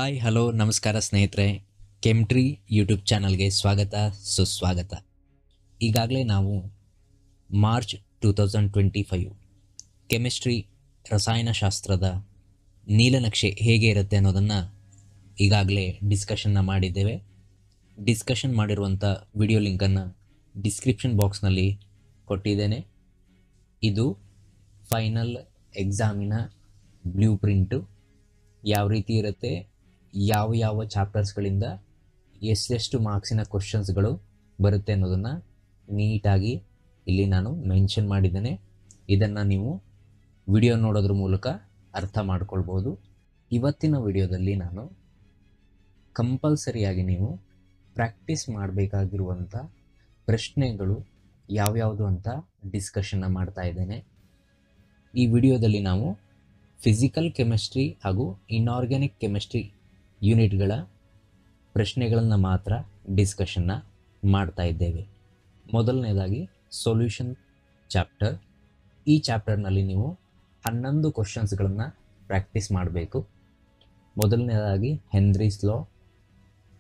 Hi hello ನಮಸ್ಕಾರ ಸ್ನೇಹಿತರೆ, ಕೆಮ್ಟ್ರಿ YouTube ಚಾನಲ್ಗೆ ಸ್ವಾಗತ ಸುಸ್ವಾಗತ. ಈಗಾಗಲೇ ನಾವು ಮಾರ್ಚ್ 2025 ಕೆಮಿಸ್ಟ್ರಿ ರಸಾಯನಶಾಸ್ತ್ರದ ನೀಲನಕ್ಷೆ ಹೇಗೆ ಇರುತ್ತೆ ಅನ್ನೋದನ್ನು ಈಗಾಗಲೇ ಡಿಸ್ಕಷನ್ನ ಮಾಡಿದ್ದೇವೆ. ಡಿಸ್ಕಷನ್ ಮಾಡಿರುವಂಥ ವಿಡಿಯೋ ಲಿಂಕನ್ನು ಡಿಸ್ಕ್ರಿಪ್ಷನ್ ಬಾಕ್ಸ್ನಲ್ಲಿ ಕೊಟ್ಟಿದ್ದೇನೆ. ಇದು ಫೈನಲ್ ಎಕ್ಸಾಮಿನ ಬ್ಲೂ ಪ್ರಿಂಟು. ಯಾವ ರೀತಿ ಇರುತ್ತೆ, ಯಾವ ಚಾಪ್ಟರ್ಸ್ಗಳಿಂದ ಎಷ್ಟೆಷ್ಟು ಮಾರ್ಕ್ಸಿನ ಕ್ವಶನ್ಸ್ಗಳು ಬರುತ್ತೆ ಅನ್ನೋದನ್ನು ನೀಟಾಗಿ ಇಲ್ಲಿ ನಾನು ಮೆನ್ಷನ್ ಮಾಡಿದ್ದೇನೆ. ಇದನ್ನು ನೀವು ವಿಡಿಯೋ ನೋಡೋದ್ರ ಮೂಲಕ ಅರ್ಥ ಮಾಡ್ಕೊಳ್ಬೋದು. ಇವತ್ತಿನ ವಿಡಿಯೋದಲ್ಲಿ ನಾನು ಕಂಪಲ್ಸರಿಯಾಗಿ ನೀವು ಪ್ರಾಕ್ಟೀಸ್ ಮಾಡಬೇಕಾಗಿರುವಂಥ ಪ್ರಶ್ನೆಗಳು ಯಾವ್ಯಾವುದು ಅಂತ ಡಿಸ್ಕಷನ್ನ ಮಾಡ್ತಾ ಇದ್ದೇನೆ. ಈ ವಿಡಿಯೋದಲ್ಲಿ ನಾವು ಫಿಸಿಕಲ್ ಕೆಮಿಸ್ಟ್ರಿ ಹಾಗೂ ಇನ್ಆರ್ಗ್ಯಾನಿಕ್ ಕೆಮಿಸ್ಟ್ರಿ ಯೂನಿಟ್ಗಳ ಪ್ರಶ್ನೆಗಳನ್ನು ಮಾತ್ರ ಡಿಸ್ಕಷನ್ನ ಮಾಡ್ತಾ ಇದ್ದೇವೆ. ಮೊದಲನೇದಾಗಿ ಸೊಲ್ಯೂಷನ್ ಚಾಪ್ಟರ್. ಈ ಚಾಪ್ಟರ್ನಲ್ಲಿ ನೀವು 11 ಕ್ವಶನ್ಸ್ಗಳನ್ನು ಪ್ರಾಕ್ಟೀಸ್ ಮಾಡಬೇಕು. ಮೊದಲನೇದಾಗಿ Henry's law,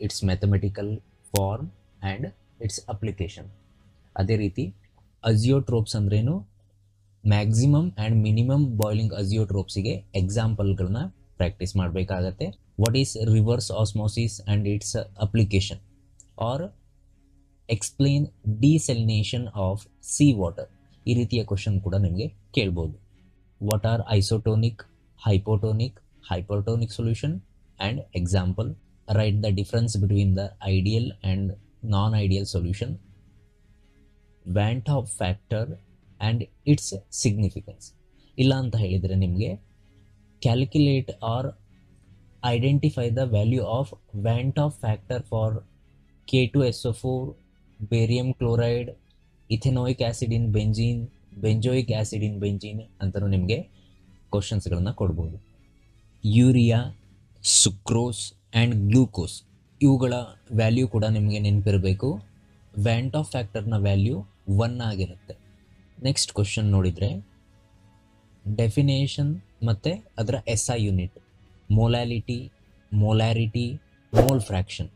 its mathematical form and its application. ಅದೇ ರೀತಿ ಅಜಿಯೋಟ್ರೋಪ್ಸ್ ಅಂದ್ರೇನು, ಮ್ಯಾಕ್ಸಿಮಮ್ ಆ್ಯಂಡ್ ಮಿನಿಮಮ್ ಬಾಯ್ಲಿಂಗ್ ಅಜಿಯೋಟ್ರೋಪ್ಸಿಗೆ ಎಕ್ಸಾಂಪಲ್ಗಳನ್ನ ಪ್ರಾಕ್ಟೀಸ್ ಮಾಡಬೇಕಾಗತ್ತೆ. What is reverse osmosis and its application, or explain desalination of sea water. ಈ ರೀತಿಯ ಕ್ವಶನ್ ಕೂಡ ನಿಮಗೆ ಕೇಳ್ಬೋದು. What are isotonic, hypotonic solution and example. Write the difference between the ideal and non ideal solution. Van't Hoff factor and its significance. ಇಲ್ಲ ಅಂತ ಹೇಳಿದರೆ ನಿಮಗೆ calculate or identify the value of van't Hoff factor for K2SO4, barium chloride, ethanoic acid in benzene, benzoic acid in benzene ಅಂತಲೂ ನಿಮಗೆ ಕ್ವಶನ್ಸ್ಗಳನ್ನು ಕೊಡ್ಬೋದು. Urea, sucrose and glucose ಇವುಗಳ value ಕೂಡ ನಿಮಗೆ ನೆನಪಿರಬೇಕು. ವ್ಯಾನ್ ಟಾಪ್ ಫ್ಯಾಕ್ಟರ್ನ ವ್ಯಾಲ್ಯೂ 1 ಆಗಿರುತ್ತೆ. ನೆಕ್ಸ್ಟ್ ಕ್ವಶನ್ ನೋಡಿದರೆ ಡೆಫಿನೇಷನ್ ಮತ್ತು ಅದರ SI unit. Molarity, mole fraction.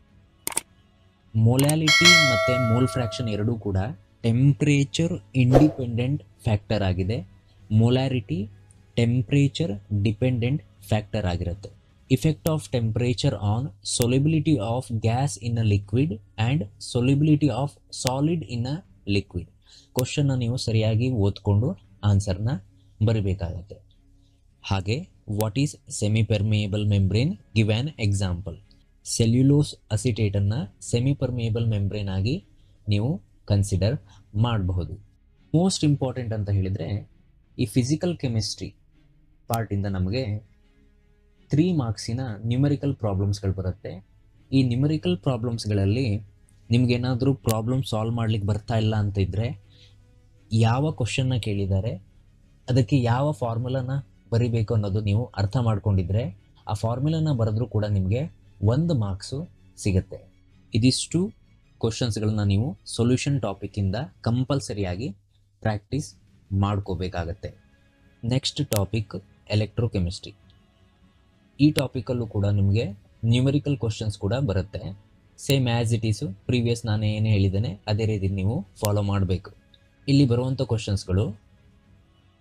Molality ಮತ್ತು ಮೋಲ್ ಫ್ರ್ಯಾಕ್ಷನ್ ಎರಡೂ ಕೂಡ ಟೆಂಪ್ರೇಚರ್ ಇಂಡಿಪೆಂಡೆಂಟ್ ಫ್ಯಾಕ್ಟರ್ ಆಗಿದೆ. ಮೊಲಾರಿಟಿ ಟೆಂಪ್ರೇಚರ್ ಡಿಪೆಂಡೆಂಟ್ ಫ್ಯಾಕ್ಟರ್ ಆಗಿರುತ್ತೆ. Effect of temperature on ಸೊಲ್ಯುಬಿಲಿಟಿ of gas in a liquid and solubility of solid in a liquid. ಕ್ವಶನ್ನ ನೀವು ಸರಿಯಾಗಿ ಓದ್ಕೊಂಡು ಆನ್ಸರ್ನ ಬರಿಬೇಕಾಗತ್ತೆ. ಹಾಗೆ what is semipermeable membrane, give an example. Cellulose ಅಸಿಟೇಟನ್ನು ಸೆಮಿಪರ್ಮಿಯೇಬಲ್ ಮೆಂಬ್ರೇನ್ ಆಗಿ ನೀವು ಕನ್ಸಿಡರ್ ಮಾಡಬಹುದು. ಮೋಸ್ಟ್ ಇಂಪಾರ್ಟೆಂಟ್ ಅಂತ ಹೇಳಿದರೆ ಈ ಫಿಸಿಕಲ್ ಕೆಮಿಸ್ಟ್ರಿ ಪಾರ್ಟಿಂದ ನಮಗೆ 3 ಮಾರ್ಕ್ಸಿನ ನ್ಯೂಮರಿಕಲ್ ಪ್ರಾಬ್ಲಮ್ಸ್ಗಳು ಬರುತ್ತೆ. ಈ ನ್ಯೂಮರಿಕಲ್ ಪ್ರಾಬ್ಲಮ್ಸ್ಗಳಲ್ಲಿ ನಿಮಗೇನಾದರೂ ಪ್ರಾಬ್ಲಮ್ ಸಾಲ್ವ್ ಮಾಡ್ಲಿಕ್ಕೆ ಬರ್ತಾ ಇಲ್ಲ ಅಂತ ಇದ್ದರೆ, ಯಾವ ಕ್ವಶನ್ನ ಕೇಳಿದ್ದಾರೆ ಅದಕ್ಕೆ ಯಾವ ಫಾರ್ಮುಲಾನ ಬರಿಬೇಕು ಅನ್ನೋದು ನೀವು ಅರ್ಥ ಮಾಡ್ಕೊಂಡಿದ್ರೆ ಆ ಫಾರ್ಮುಲಾನ ಬರೆದ್ರೂ ಕೂಡ ನಿಮಗೆ 1 ಮಾರ್ಕ್ಸು ಸಿಗುತ್ತೆ. ಇದಿಷ್ಟು ಕ್ವಶನ್ಸ್ಗಳನ್ನ ನೀವು ಸೊಲ್ಯೂಷನ್ ಟಾಪಿಕ್ಕಿಂದ ಕಂಪಲ್ಸರಿಯಾಗಿ ಪ್ರಾಕ್ಟೀಸ್ ಮಾಡ್ಕೋಬೇಕಾಗತ್ತೆ. Next topic electrochemistry. ಈ ಟಾಪಿಕಲ್ಲೂ ಕೂಡ ನಿಮಗೆ ನ್ಯೂಮರಿಕಲ್ ಕ್ವಶನ್ಸ್ ಕೂಡ ಬರುತ್ತೆ. Same as it Yesu previous ನಾನು ಏನು ಹೇಳಿದ್ದೇನೆ ಅದೇ ರೀತಿ ನೀವು ಫಾಲೋ ಮಾಡಬೇಕು. ಇಲ್ಲಿ ಬರುವಂಥ ಕ್ವಶನ್ಸ್ಗಳು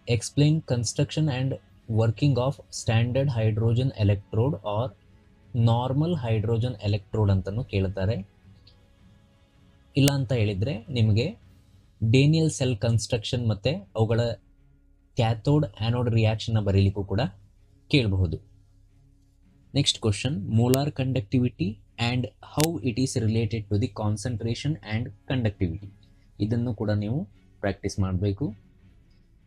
explain construction and working of standard hydrogen electrode or normal hydrogen electrode ಅಂತಲೂ ಕೇಳ್ತಾರೆ. ಇಲ್ಲ ಅಂತ ಹೇಳಿದರೆ ನಿಮಗೆ ಡೇನಿಯಲ್ ಸೆಲ್ ಕನ್ಸ್ಟ್ರಕ್ಷನ್ ಮತ್ತು ಅವುಗಳ ಕ್ಯಾಥೋಡ್ ಆ್ಯನೋಡ್ ರಿಯಾಕ್ಷನ್ನ ಬರೀಲಿಕ್ಕೂ ಕೂಡ ಕೇಳಬಹುದು. Next question molar conductivity and how it is related to the concentration and conductivity. ಇದನ್ನು ಕೂಡ ನೀವು ಪ್ರಾಕ್ಟೀಸ್ ಮಾಡಬೇಕು.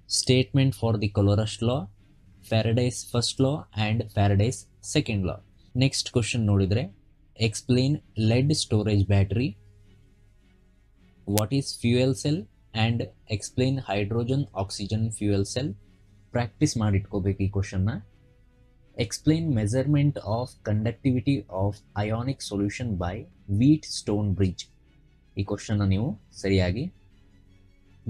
Statement for the Kohlrausch law, Faraday's first law and Faraday's second law. Next question ನೋಡಿದರೆ explain lead storage battery, what is fuel cell and explain hydrogen oxygen fuel cell. Practice ಮಾಡಿಟ್ಕೋಬೇಕು ಈ ಕ್ವಶನ್ನ. Explain measurement of conductivity of ionic solution by Wheatstone bridge. ಈ ಕ್ವಶನ್ನ ನೀವು ಸರಿಯಾಗಿ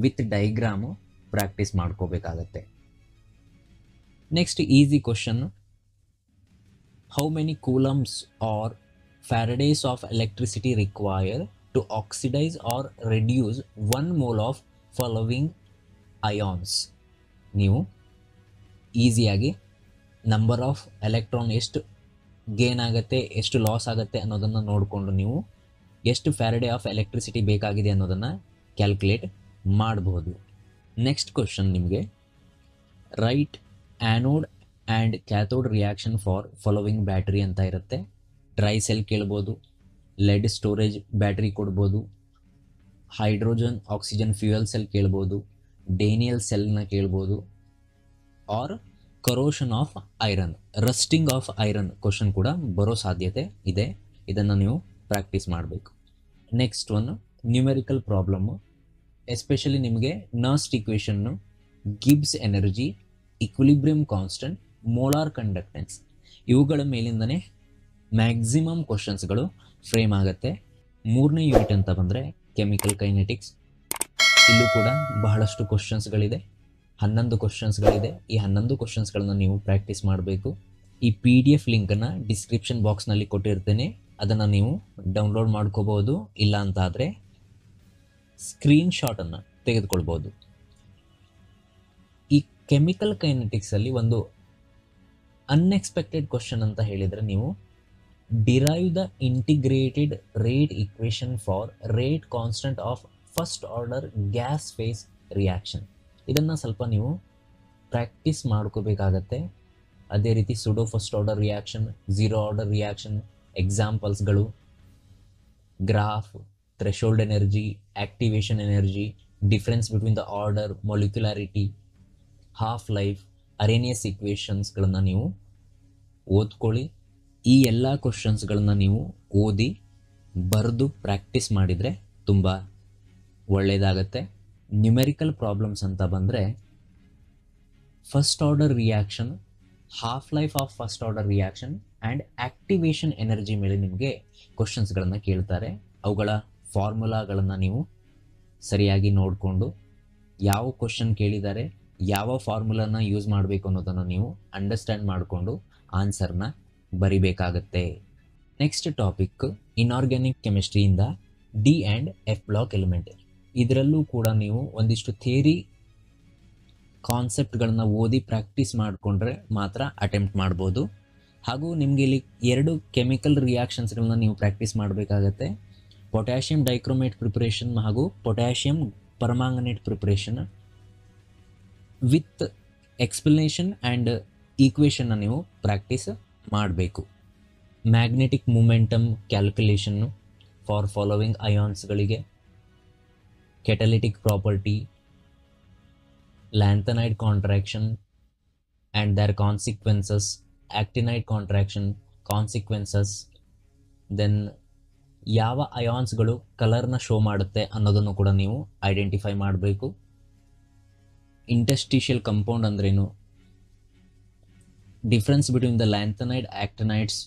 with diagram practice ಮಾಡ್ಕೋಬೇಕಾಗತ್ತೆ. Next easy question how many coulombs or faradays of electricity require to oxidise or reduce 1 mole of following ions. ನೀವು ಈಸಿಯಾಗಿ number of electron ಎಷ್ಟು gain ಆಗುತ್ತೆ, ಎಷ್ಟು ಲಾಸ್ ಆಗುತ್ತೆ ಅನ್ನೋದನ್ನು ನೋಡಿಕೊಂಡು ನೀವು ಎಷ್ಟು ಫ್ಯಾರಡೆ ಆಫ್ ಎಲೆಕ್ಟ್ರಿಸಿಟಿ ಬೇಕಾಗಿದೆ ಅನ್ನೋದನ್ನು ಕ್ಯಾಲ್ಕುಲೇಟ್ ಮಾಡಬಹುದು. ನೆಕ್ಸ್ಟ್ ಕ್ವಶನ್ ನಿಮಗೆ write anode and cathode reaction for following battery ಅಂತ ಇರುತ್ತೆ. ಡ್ರೈ ಸೆಲ್ ಕೇಳ್ಬೋದು, ಲೆಡ್ ಸ್ಟೋರೇಜ್ ಬ್ಯಾಟ್ರಿ ಕೊಡ್ಬೋದು, ಹೈಡ್ರೋಜನ್ ಆಕ್ಸಿಜನ್ ಫ್ಯೂಯಲ್ ಸೆಲ್ ಕೇಳ್ಬೋದು, ಡೇನಿಯಲ್ ಸೆಲ್ನ ಕೇಳ್ಬೋದು, or corrosion of iron, rusting of iron question ಕೂಡ ಬರೋ ಸಾಧ್ಯತೆ ಇದೆ. ಇದನ್ನು ನೀವು ಪ್ರಾಕ್ಟೀಸ್ ಮಾಡಬೇಕು. Next one numerical problem, especially ನಿಮಗೆ Nernst equation, Gibbs energy, equilibrium constant, molar conductance ಇವುಗಳ ಮೇಲಿಂದನೇ ಮ್ಯಾಕ್ಸಿಮಮ್ ಕ್ವಶನ್ಸ್ಗಳು ಫ್ರೇಮ್ ಆಗುತ್ತೆ. 3ನೇ ಯೂನಿಟ್ ಅಂತ ಬಂದರೆ ಕೆಮಿಕಲ್ ಕೈನೆಟಿಕ್ಸ್, ಇಲ್ಲೂ ಕೂಡ ಬಹಳಷ್ಟು ಕ್ವಶನ್ಸ್ಗಳಿದೆ, 11 ಕ್ವಶನ್ಸ್ಗಳಿದೆ. ಈ 11 ಕ್ವಶನ್ಸ್ಗಳನ್ನ ನೀವು ಪ್ರಾಕ್ಟೀಸ್ ಮಾಡಬೇಕು. ಈ PDF ಲಿಂಕನ್ನು ಡಿಸ್ಕ್ರಿಪ್ಷನ್ ಬಾಕ್ಸ್ನಲ್ಲಿ ಕೊಟ್ಟಿರ್ತೇನೆ, ಅದನ್ನು ನೀವು ಡೌನ್ಲೋಡ್ ಮಾಡ್ಕೋಬೋದು. ಇಲ್ಲ ಅಂತ ಆದರೆ ಸ್ಕ್ರೀನ್ಶಾಟನ್ನು ತೆಗೆದುಕೊಳ್ಬೋದು. ಈ ಕೆಮಿಕಲ್ ಕೈನೆಟಿಕ್ಸಲ್ಲಿ ಒಂದು ಅನ್ಎಕ್ಸ್ಪೆಕ್ಟೆಡ್ ಕ್ವಶನ್ ಅಂತ ಹೇಳಿದರೆ, ನೀವು derive the integrated rate equation for rate constant of first order gas phase reaction. ಇದನ್ನು ಸ್ವಲ್ಪ ನೀವು ಪ್ರಾಕ್ಟೀಸ್ ಮಾಡ್ಕೋಬೇಕಾಗತ್ತೆ. ಅದೇ ರೀತಿ pseudo first order reaction, zero order reaction ಎಕ್ಸಾಂಪಲ್ಸ್ಗಳು, graph, threshold energy, activation energy, difference between the order, molecularity, half life, Arrhenius ಇಕ್ವೇಷನ್ಸ್ಗಳನ್ನು ನೀವು ಓದ್ಕೊಳ್ಳಿ. ಈ ಎಲ್ಲ ಕ್ವಶನ್ಸ್ಗಳನ್ನ ನೀವು ಓದಿ ಬರೆದು ಪ್ರಾಕ್ಟೀಸ್ ಮಾಡಿದರೆ ತುಂಬ ಒಳ್ಳೆಯದಾಗತ್ತೆ. ನ್ಯೂಮೆರಿಕಲ್ ಪ್ರಾಬ್ಲಮ್ಸ್ ಅಂತ ಬಂದರೆ first order reaction, half life of first order reaction and activation energy ಮೇಲೆ ನಿಮಗೆ ಕ್ವಶನ್ಸ್ಗಳನ್ನು ಕೇಳ್ತಾರೆ. ಅವುಗಳ ಫಾರ್ಮುಲಾಗಳನ್ನು ನೀವು ಸರಿಯಾಗಿ ನೋಡಿಕೊಂಡು ಯಾವ ಕ್ವಶನ್ ಕೇಳಿದ್ದಾರೆ, ಯಾವ ಫಾರ್ಮುಲಾನ ಯೂಸ್ ಮಾಡಬೇಕು ಅನ್ನೋದನ್ನು ನೀವು ಅಂಡರ್ಸ್ಟ್ಯಾಂಡ್ ಮಾಡಿಕೊಂಡು ಆನ್ಸರ್ನ ಬರಿಬೇಕಾಗತ್ತೆ. ನೆಕ್ಸ್ಟ್ ಟಾಪಿಕ್ ಇನ್ಆರ್ಗ್ಯಾನಿಕ್ ಕೆಮಿಸ್ಟ್ರಿಯಿಂದ D and F block element. ಇದರಲ್ಲೂ ಕೂಡ ನೀವು ಒಂದಿಷ್ಟು ಥಿಯರಿ ಕಾನ್ಸೆಪ್ಟ್ಗಳನ್ನ ಓದಿ ಪ್ರಾಕ್ಟೀಸ್ ಮಾಡಿಕೊಂಡ್ರೆ ಮಾತ್ರ ಅಟೆಂಪ್ಟ್ ಮಾಡ್ಬೋದು. ಹಾಗೂ ನಿಮಗೆ ಇಲ್ಲಿ 2 ಕೆಮಿಕಲ್ ರಿಯಾಕ್ಷನ್ಸ್ಗಳನ್ನ ನೀವು ಪ್ರಾಕ್ಟೀಸ್ ಮಾಡಬೇಕಾಗತ್ತೆ. ಪೊಟ್ಯಾಷಿಯಂ ಡೈಕ್ರೋಮೇಟ್ ಪ್ರಿಪರೇಷನ್ ಹಾಗೂ potassium permanganate preparation with explanation and ಈಕ್ವೇಷನ್ನ ನೀವು ಪ್ರಾಕ್ಟೀಸ್ ಮಾಡಬೇಕು. Magnetic momentum calculation for following ಅಯಾನ್ಸ್ಗಳಿಗೆ, catalytic property, lanthanide contraction and their consequences, actinide contraction consequences, then ಯಾವ ಅಯಾನ್ಸ್ಗಳು ಕಲರ್ನ ಶೋ ಮಾಡುತ್ತೆ ಅನ್ನೋದನ್ನು ಕೂಡ ನೀವು ಐಡೆಂಟಿಫೈ ಮಾಡಬೇಕು. ಇಂಟರ್ಸ್ಟಿಷಿಯಲ್ ಕಂಪೌಂಡ್ ಅಂದ್ರೇನು, difference between the lanthanide actinides,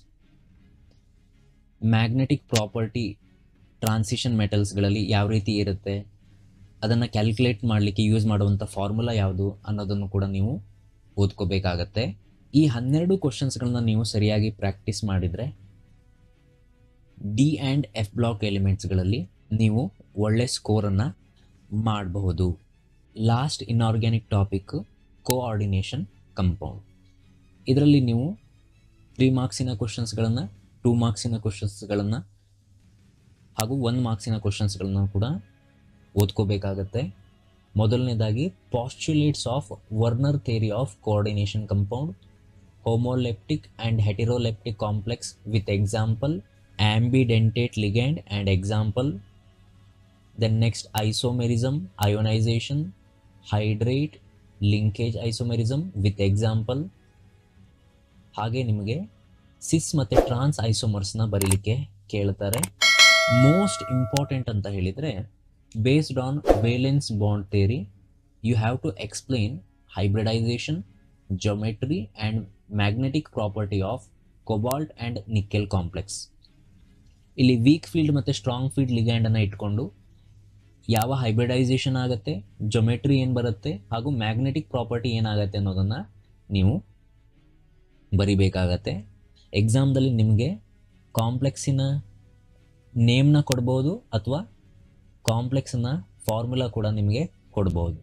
magnetic property transition ಮೆಟಲ್ಸ್ಗಳಲ್ಲಿ ಯಾವ ರೀತಿ ಇರುತ್ತೆ, ಅದನ್ನು ಕ್ಯಾಲ್ಕುಲೇಟ್ ಮಾಡಲಿಕ್ಕೆ ಯೂಸ್ ಮಾಡುವಂಥ ಫಾರ್ಮುಲಾ ಯಾವುದು ಅನ್ನೋದನ್ನು ಕೂಡ ನೀವು ಓದ್ಕೋಬೇಕಾಗತ್ತೆ. ಈ 12 ಕ್ವಶನ್ಸ್ಗಳನ್ನ ನೀವು ಸರಿಯಾಗಿ ಪ್ರಾಕ್ಟೀಸ್ ಮಾಡಿದರೆ ಡಿ ಆ್ಯಂಡ್ ಎಫ್ ಬ್ಲಾಕ್ ಎಲಿಮೆಂಟ್ಸ್ಗಳಲ್ಲಿ ನೀವು ಒಳ್ಳೆ ಸ್ಕೋರನ್ನು ಮಾಡಬಹುದು. Last inorganic topic coordination compound. ಇದರಲ್ಲಿ ನೀವು 3 ಮಾರ್ಕ್ಸಿನ ಕ್ವಶನ್ಸ್ಗಳನ್ನು, 2 ಮಾರ್ಕ್ಸಿನ ಕ್ವಶನ್ಸ್ಗಳನ್ನು ಹಾಗೂ 1 ಮಾರ್ಕ್ಸಿನ ಕ್ವಶನ್ಸ್ಗಳನ್ನು ಕೂಡ ಓದ್ಕೋಬೇಕಾಗತ್ತೆ. ಮೊದಲನೇದಾಗಿ postulates of Werner theory of coordination compound, homoleptic and heteroleptic complex with example, ambidentate ligand and example. Then next isomerism, ionisation, hydrate, linkage isomerism with example. ಹಾಗೆ ನಿಮಗೆ ಸಿಸ್ ಮತ್ತು ಟ್ರಾನ್ಸ್ ಐಸೋಮರ್ಸ್ನ ಬರೀಲಿಕ್ಕೆ ಕೇಳ್ತಾರೆ. ಮೋಸ್ಟ್ ಇಂಪಾರ್ಟೆಂಟ್ ಅಂತ ಹೇಳಿದರೆ, based on valence bond theory, you have to explain hybridization, geometry and magnetic property of cobalt and nickel complex. ಇಲ್ಲಿ weak field ಮತ್ತು strong field ಲಿಗ್ಯಾಂಡನ್ನು ಇಟ್ಕೊಂಡು ಯಾವ ಹೈಬ್ರಿಡೈಸೇಷನ್ ಆಗುತ್ತೆ, ಜೊಮೆಟ್ರಿ ಏನು ಬರುತ್ತೆ ಹಾಗೂ ಮ್ಯಾಗ್ನೆಟಿಕ್ ಪ್ರಾಪರ್ಟಿ ಏನಾಗುತ್ತೆ ಅನ್ನೋದನ್ನು ನೀವು ಬರಿಬೇಕಾಗತ್ತೆ. ಎಕ್ಸಾಮ್ದಲ್ಲಿ ನಿಮಗೆ ಕಾಂಪ್ಲೆಕ್ಸಿನ ನೇಮ್ನ ಕೊಡ್ಬೋದು ಅಥವಾ ಕಾಂಪ್ಲೆಕ್ಸ್ನ ಫಾರ್ಮುಲಾ ಕೂಡ ನಿಮಗೆ ಕೊಡ್ಬೋದು.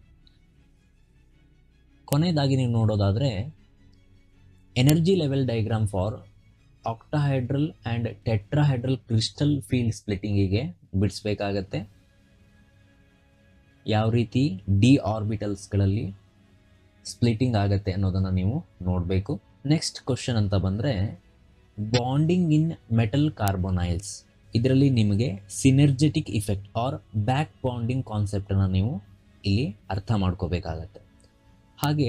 ಕೊನೆಯದಾಗಿ ನೀವು ನೋಡೋದಾದರೆ energy level diagram for octahedral and tetrahedral crystal field ಸ್ಪ್ಲಿಟ್ಟಿಂಗಿಗೆ ಬಿಡಿಸ್ಬೇಕಾಗತ್ತೆ. ಯಾವ ರೀತಿ ಡಿ ಆರ್ಬಿಟಲ್ಸ್ಗಳಲ್ಲಿ ಸ್ಪ್ಲಿಟ್ಟಿಂಗ್ ಆಗುತ್ತೆ ಅನ್ನೋದನ್ನು ನೀವು ನೋಡಬೇಕು. ನೆಕ್ಸ್ಟ್ ಕ್ವಶನ್ ಅಂತ ಬಂದರೆ ಬಾಂಡಿಂಗ್ ಇನ್ ಮೆಟಲ್ ಕಾರ್ಬೊನೈಲ್ಸ್. ಇದರಲ್ಲಿ ನಿಮಗೆ synergetic effect or back bonding ಕಾನ್ಸೆಪ್ಟನ್ನು ನೀವು ಇಲ್ಲಿ ಅರ್ಥ ಮಾಡ್ಕೋಬೇಕಾಗತ್ತೆ. ಹಾಗೆ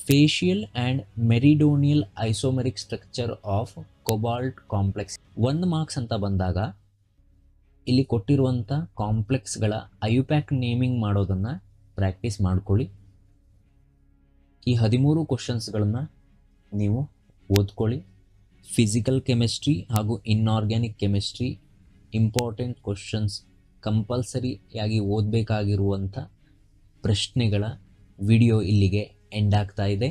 facial and meridional isomeric structure of cobalt complex. 1 marks ಅಂತ ಬಂದಾಗ ಇಲ್ಲಿ ಕೊಟ್ಟಿರುವಂಥ ಕಾಂಪ್ಲೆಕ್ಸ್ಗಳ ಐಯುಪ್ಯಾಕ್ ನೇಮಿಂಗ್ ಮಾಡೋದನ್ನು ಪ್ರಾಕ್ಟೀಸ್ ಮಾಡ್ಕೊಳ್ಳಿ. ಈ 13 ಕ್ವಶನ್ಸ್ಗಳನ್ನು ನೀವು ಓದ್ಕೊಳ್ಳಿ. ಫಿಸಿಕಲ್ ಕೆಮಿಸ್ಟ್ರಿ ಹಾಗೂ ಇನ್ಆರ್ಗ್ಯಾನಿಕ್ ಕೆಮಿಸ್ಟ್ರಿ ಇಂಪಾರ್ಟೆಂಟ್ ಕ್ವಶನ್ಸ್, ಕಂಪಲ್ಸರಿಯಾಗಿ ಓದಬೇಕಾಗಿರುವಂಥ ಪ್ರಶ್ನೆಗಳ ವಿಡಿಯೋ ಇಲ್ಲಿಗೆ ಎಂಡ್ ಆಗ್ತಾ ಇದೆ.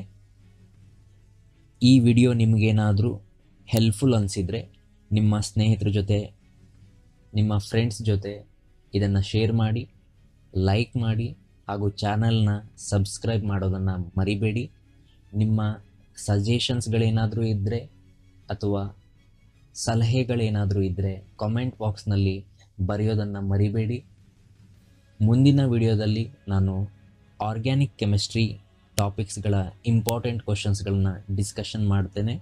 ಈ ವಿಡಿಯೋ ನಿಮಗೇನಾದರೂ ಹೆಲ್ಪ್ಫುಲ್ ಅನಿಸಿದರೆ ನಿಮ್ಮ ಸ್ನೇಹಿತರ ಜೊತೆ, ನಿಮ್ಮ ಫ್ರೆಂಡ್ಸ್ ಜೊತೆ ಇದನ್ನು ಶೇರ್ ಮಾಡಿ, ಲೈಕ್ ಮಾಡಿ ಹಾಗೂ ಚಾನಲ್ನ ಸಬ್ಸ್ಕ್ರೈಬ್ ಮಾಡೋದನ್ನು ಮರಿಬೇಡಿ. ನಿಮ್ಮ ಸಜೆಷನ್ಸ್ಗಳೇನಾದರೂ ಇದ್ದರೆ ಅಥವಾ ಸಲಹೆಗಳೇನಾದರೂ ಇದ್ದರೆ ಕಾಮೆಂಟ್ ಬಾಕ್ಸ್ನಲ್ಲಿ ಬರೆಯೋದನ್ನು ಮರಿಬೇಡಿ. ಮುಂದಿನ ವಿಡಿಯೋದಲ್ಲಿ ನಾನು ಆರ್ಗ್ಯಾನಿಕ್ ಕೆಮಿಸ್ಟ್ರಿ ಟಾಪಿಕ್ಸ್ಗಳ ಇಂಪಾರ್ಟೆಂಟ್ ಕ್ವಶನ್ಸ್ಗಳನ್ನ ಡಿಸ್ಕಷನ್ ಮಾಡ್ತೇನೆ.